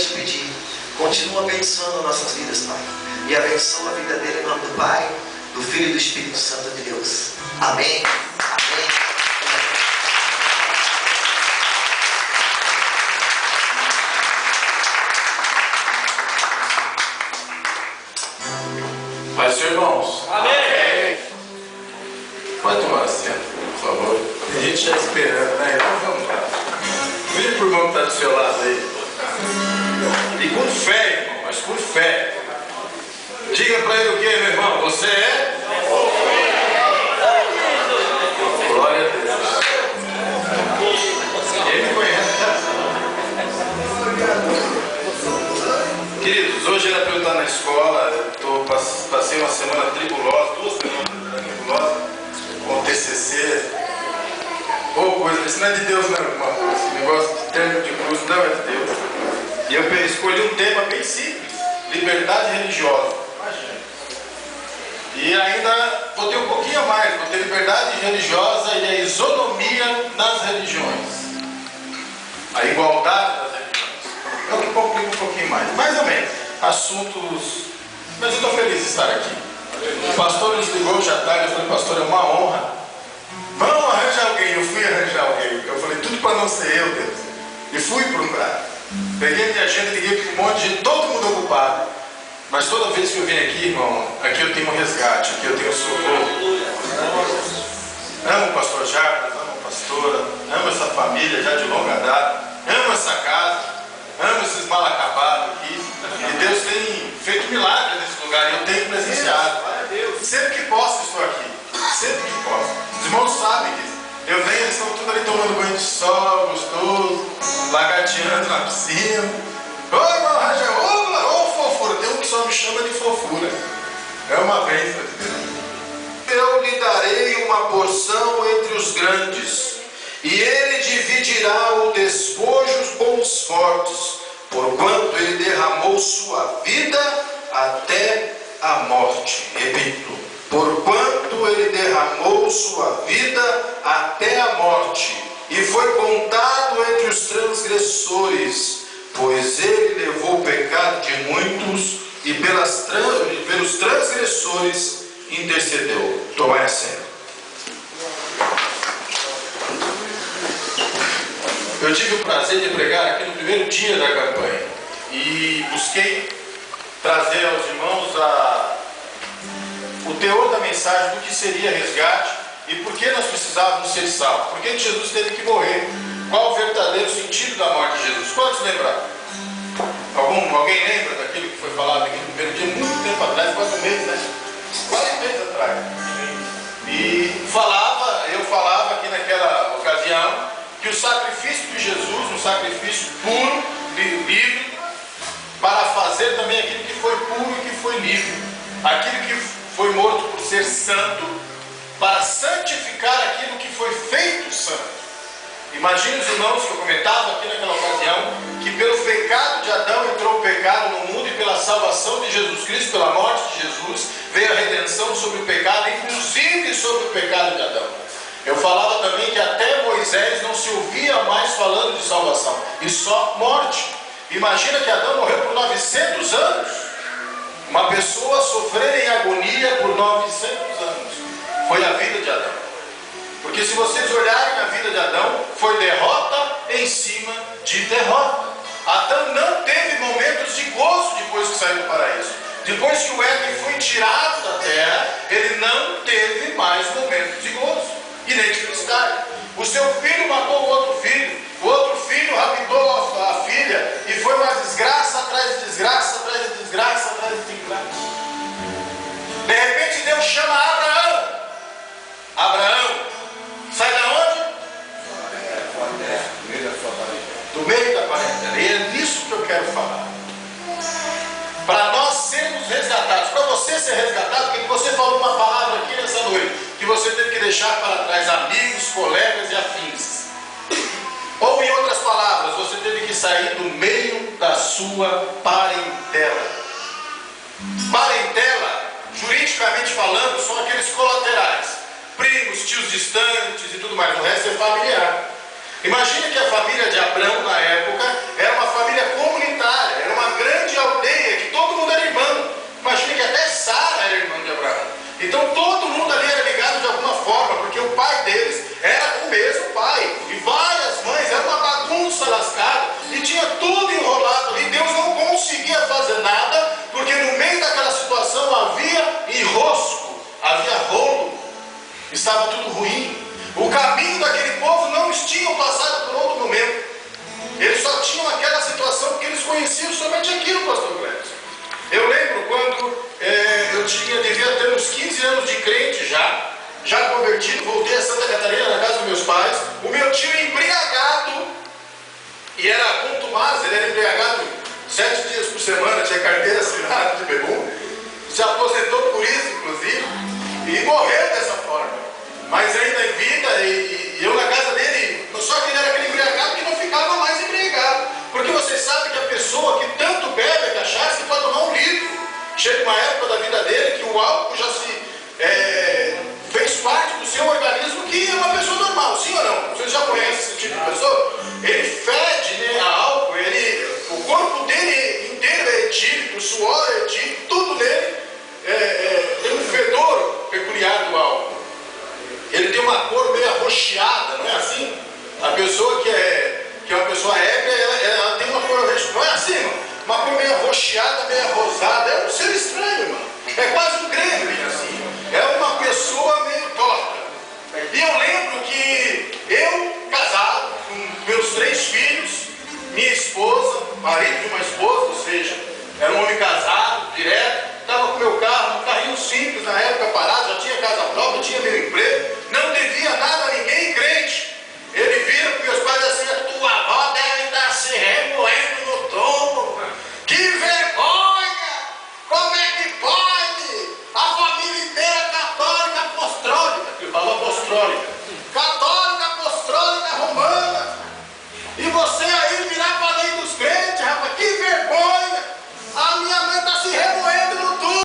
te pedir, continua abençoando nossas vidas, Pai. E abençoa a vida dele em nome do Pai, do Filho e do Espírito Santo de Deus. Amém. Amém. Paz, irmãos. Amém. Pode tomar assento, por favor. Tem gente já esperando, né? Então vamos lá. Vire por irmão que está do seu lado aí. E com fé, irmão, mas com fé. Diga para ele o que, meu irmão? Você é? Glória a Deus. Ele me conhece. Queridos, hoje era para eu estar na escola. Passei uma semana tribulosa, 2 semanas tribulosas, com o TCC. Coisa, isso não é de Deus, não, irmão. Esse negócio de termo de cruz não é de Deus. E eu escolhi um tema bem simples: liberdade religiosa. Imagina. E ainda botei um pouquinho a mais, botei liberdade religiosa e a isonomia nas religiões. A igualdade das religiões. É o que complica um pouquinho mais ou menos. Assuntos. Mas eu estou feliz de estar aqui. O pastor nos ligou hoje à tarde. Eu falei, pastor, é uma honra. Vamos arranjar alguém. Eu fui arranjar alguém. Eu falei, tudo para não ser eu, Deus. E fui procurar. Peguei minha agenda, liguei para um monte de gente, todo mundo ocupado. Mas toda vez que eu venho aqui, irmão, aqui eu tenho um resgate, aqui eu tenho um socorro. Amo o pastor Jarbas, amo a pastora, amo essa família já de longa data, amo essa casa, amo esses mal acabados aqui. E Deus tem feito milagres nesse lugar e eu tenho presenciado. Sempre que posso estou aqui, sempre que posso. Os irmãos sabem disso. Eu venho, eles estão tudo ali tomando banho de sol, gostoso, lagarteando na piscina. Ô irmão Rangel, ô fofura, tem um que só me chama de fofura. É uma bênção de Deus. Eu lhe darei uma porção entre os grandes, e ele dividirá o despojo com os fortes, porquanto ele derramou sua vida até a morte. Repito, porquanto ele derramou sua vida até a morte, e foi contado entre os transgressores, pois ele levou o pecado de muitos, e pelos transgressores intercedeu. Tomai assento. Eu tive o prazer de pregar aqui no primeiro dia da campanha e busquei trazer aos irmãos o teor da mensagem do que seria resgate e por que nós precisávamos ser salvos. Por que Jesus teve que morrer? Qual o verdadeiro sentido da morte de Jesus? Quantos lembraram? Alguém lembra daquilo que foi falado aqui no primeiro dia? Muito tempo atrás, quase um mês, né? Quase um mês atrás. E eu falava aqui naquela ocasião que o sacrifício de Jesus, um sacrifício puro, livre, para fazer também aquilo que foi puro e que foi livre. Aquilo que foi morto por ser santo, para santificar aquilo que foi feito santo. Imagine os irmãos que eu comentava aqui naquela ocasião, que pelo pecado de Adão entrou o pecado no mundo e pela salvação de Jesus Cristo, pela morte de Jesus, veio a redenção sobre o pecado, inclusive sobre o pecado de Adão. Eu falava também que até Moisés não se ouvia mais falando de salvação, e só morte. Imagina que Adão morreu por 900 anos. Uma pessoa sofrer em agonia por 900 anos. Foi a vida de Adão. Porque se vocês olharem a vida de Adão, foi derrota em cima de derrota. Adão não teve momentos de gozo depois que saiu do paraíso. Depois que o Éden foi tirado da terra, ele não teve mais momentos de gozo e nem de felicidade. O seu filho matou o outro filho raptou a filha, e foi uma desgraça atrás de desgraça, atrás de desgraça, atrás de desgraça. De repente Deus chama Abraão. Abraão, sai da onde? Do meio da parentela. E é disso que eu quero falar. Para nós sermos resgatados, para você ser resgatado, porque você falou uma palavra aqui nessa noite, que você teve que deixar para trás amigos, colegas e afins. Ou em outras palavras, você teve que sair do meio da sua parentela. Parentela, juridicamente falando, são aqueles colaterais. Primos, tios distantes e tudo mais. O resto é familiar. Imagine que a família de Abrão, na época, era uma família comunitária. conheciam somente aquilo, pastor Clécio. Eu lembro quando eu devia ter uns 15 anos de crente já convertido, voltei a Santa Catarina, na casa dos meus pais. O meu tio embriagado, e era contumaz, ele era embriagado 7 dias por semana, tinha carteira assinada de bebum, se aposentou por isso, inclusive, e morreu dessa forma. Mas ainda em vida, e eu na casa dele, só que ele era aquele embriagado que não ficava mais embriagado. Porque você sabe que a pessoa que tanto bebe a cachaça que pode tomar um litro. Chega uma época da vida dele que o álcool já fez parte do seu organismo, que é uma pessoa normal, sim ou não? Vocês já conhecem esse tipo de pessoa? Ele fede, né, a álcool, o corpo dele inteiro é etílico, o suor é etílico, tudo nele tem um fedor peculiar do álcool. Ele tem uma cor meio arroxeada, não é assim? A pessoa que é uma pessoa ébria, ela tem uma cor arroxeada, não é assim, mano? Uma cor meio arroxeada, meio rosada, é um ser estranho, mano. É quase um gremlin, assim. É uma pessoa meio torta. E eu lembro que eu, casado, com meus 3 filhos, minha esposa, marido de uma esposa, ou seja, era um homem casado, direto, estava com meu carro, um carrinho simples na época, parado, já tinha casa própria, tinha meu emprego, não devia nada a ninguém, crente. Ele vira para meus pais assim: a tua avó deve estar se remoendo no tombo. Que vergonha! Como é que pode? A família inteira católica apostólica. Ele falou apostólica.